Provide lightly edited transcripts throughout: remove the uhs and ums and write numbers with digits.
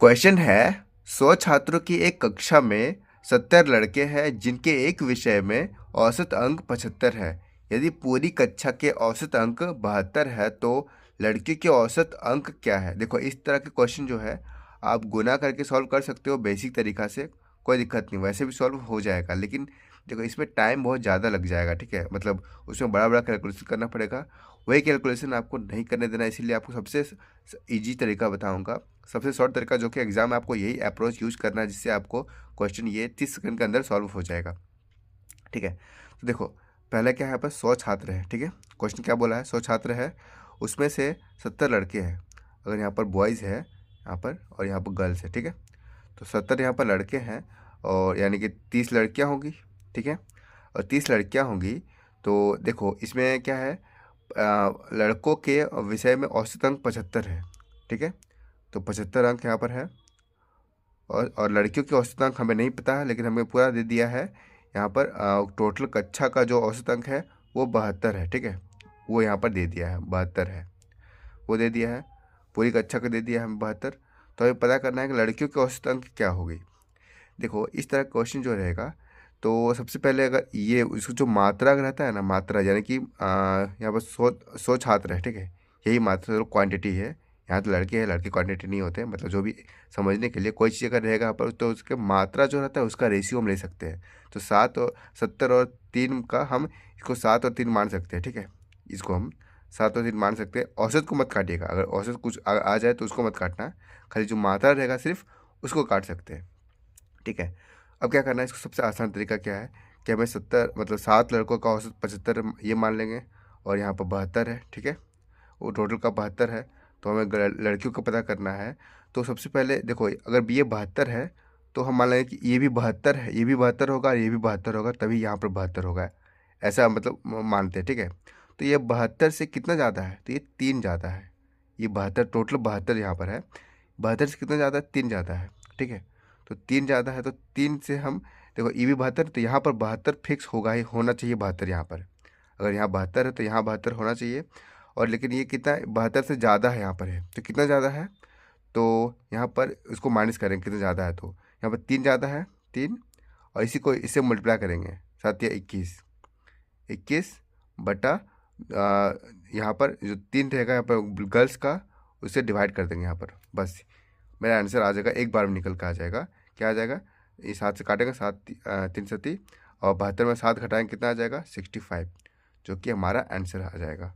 Question है 100 छात्रों की एक कक्षा में 70 लड़के हैं जिनके एक विषय में औसत अंक 75 है। यदि पूरी कक्षा के औसत अंक 72 है तो लड़कियों के औसत अंक क्या है। देखो इस तरह के क्वेश्चन जो है आप गुना करके सॉल्व कर सकते हो बेसिक तरीका से, कोई दिक्कत नहीं, वैसे भी सॉल्व हो जाएगा। लेकिन देखो इसमें टाइम बहुत ज़्यादा लग जाएगा, ठीक है, मतलब उसमें बड़ा बड़ा कैलकुलेशन करना पड़ेगा। वही कैलकुलेशन आपको नहीं करने देना, इसीलिए आपको सबसे ईजी तरीका बताऊंगा, सबसे शॉर्ट तरीका, जो कि एग्जाम में आपको यही अप्रोच यूज करना है जिससे आपको क्वेश्चन ये 30 सेकंड के अंदर सॉल्व हो जाएगा। ठीक है, तो देखो पहले क्या है, यहाँ पर 100 छात्र हैं। ठीक है, क्वेश्चन क्या बोला है, 100 छात्र है, उसमें से 70 लड़के हैं। अगर यहाँ पर बॉयज़ है यहाँ पर और यहाँ पर गर्ल्स है, ठीक है, तो 70 यहाँ पर लड़के हैं और यानी कि 30 लड़कियाँ होंगी। ठीक है, और 30 लड़कियाँ होंगी तो देखो इसमें क्या है, लड़कों के विषय में औसत अंक 75 है। ठीक है, तो 75 अंक यहाँ पर है और लड़कियों के औसत अंक हमें नहीं पता है, लेकिन हमें पूरा दे दिया है यहाँ पर। टोटल कक्षा का जो औसत अंक है वो 72 है। ठीक है, वो यहाँ पर दे दिया है 72 है, वो दे दिया है, पूरी कक्षा का दे दिया है हमें 72। तो हमें पता करना है कि लड़कियों के औसत अंक क्या होगी। देखो इस तरह क्वेश्चन जो रहेगा, तो सबसे पहले अगर ये उसको जो मात्रा रहता है ना, मात्रा यानी कि यहाँ पर 100 छात्र है। ठीक है, यही मात्रा जो क्वांटिटी है, यहाँ तो लड़के हैं, लड़के क्वांटिटी नहीं होते, मतलब जो भी समझने के लिए कोई चीज़ अगर रहेगा यहाँ पर तो उसके मात्रा जो रहता है उसका रेशियो हम ले सकते हैं। तो 7 और 70 और 3 का हम इसको 7 और 3 मान सकते हैं। ठीक है, इसको हम 7 और 3 मान सकते हैं। औसत को मत काटिएगा, अगर औसत कुछ आ जाए तो उसको मत काटना, खाली जो मात्रा रहेगा सिर्फ उसको काट सकते हैं। ठीक है, अब क्या करना है, इसको सबसे आसान तरीका क्या है कि हमें 70 मतलब 7 लड़कों का औसत 75 ये मान लेंगे और यहाँ पर 72 है। ठीक है, वो टोटल का 72 है, तो हमें लड़कियों का पता करना है। तो सबसे पहले देखो अगर ये 72 है तो हम मान लेंगे कि ये भी 72 है, ये भी 72 होगा और ये भी 72 होगा, तभी यहाँ पर 72 होगा, ऐसा मतलब मानते हैं। ठीक है, तो ये 72 से कितना ज़्यादा है, तो ये 3 ज़्यादा है। ये 72 टोटल 72 यहाँ पर है, 72 से कितना ज़्यादा है, 3 ज़्यादा है। ठीक है, तो 3 ज़्यादा है, तो 3 से हम देखो ये भी 72, तो यहाँ पर 72 फिक्स होगा ही, होना चाहिए 72 यहाँ पर। अगर यहाँ 72 है तो यहाँ 72 होना चाहिए। और लेकिन ये कितना 72 से ज़्यादा है यहाँ पर है, तो कितना ज़्यादा है, तो यहाँ पर इसको माइनस करेंगे कितना ज़्यादा है, तो यहाँ पर 3 ज़्यादा है, 3, और इसी को इससे मल्टीप्लाई करेंगे, 7 या 21, 21 बटा यहाँ पर जो 3 रहेगा यहाँ पर गर्ल्स का, उससे डिवाइड कर देंगे यहाँ पर, बस मेरा आंसर आ जाएगा, एक बार में निकल कर आ जाएगा। क्या आ जाएगा, ये 7 से काटेंगे, 7 3 से 30 और 72 में 7 घटाएंगे कितना आ जाएगा, 65, जो कि हमारा आंसर आ जाएगा।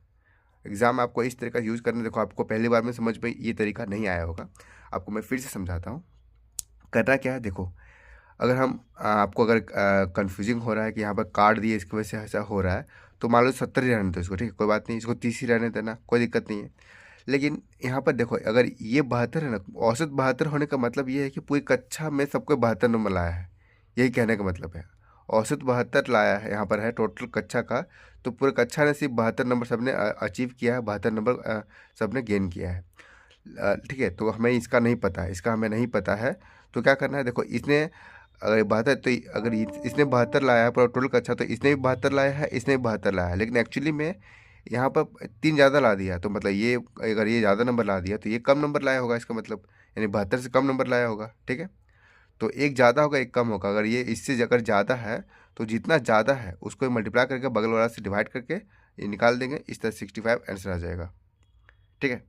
एग्ज़ाम में आपको इस तरीका यूज़ करना, देखो आपको पहली बार में समझ में ये तरीका नहीं आया होगा, आपको मैं फिर से समझाता हूँ। करना क्या है, देखो अगर हम आपको अगर कन्फ्यूजिंग हो रहा है कि यहाँ पर कार्ड दिए इसकी वजह से ऐसा हो रहा है, तो मान लो 70 ही रहने दो इसको, ठीक है, कोई बात नहीं, इसको 30 ही रहने देना, कोई दिक्कत नहीं है। लेकिन यहाँ पर देखो अगर ये 72 है ना, औसत 72 होने का मतलब ये है कि पूरी कक्षा में सबको 72 नंबर लाया है, यही कहने का मतलब है। औसत 72 लाया है यहाँ पर है टोटल कक्षा का, तो पूरे कक्षा ने सिर्फ 72 नंबर सबने अचीव किया है, 72 नंबर सबने गेन किया है। ठीक है, तो हमें इसका नहीं पता है, इसका हमें नहीं पता है, तो क्या करना है, देखो इसने अगर 72, तो अगर इसने 72 लाया है पूरा टोटल कक्षा, तो इसने भी 72 लाया है, इसने भी 72 लाया है, लेकिन एक्चुअली में यहाँ पर 3 ज़्यादा ला दिया, तो मतलब ये अगर ये ज़्यादा नंबर ला दिया तो ये कम नंबर लाया होगा, इसका मतलब यानी 72 से कम नंबर लाया होगा। ठीक है, तो एक ज़्यादा होगा एक कम होगा, अगर ये इससे अगर ज़्यादा है तो जितना ज़्यादा है उसको मल्टीप्लाई करके बगल वाला से डिवाइड करके ये निकाल देंगे, इस तरह 65 आंसर आ जाएगा। ठीक है।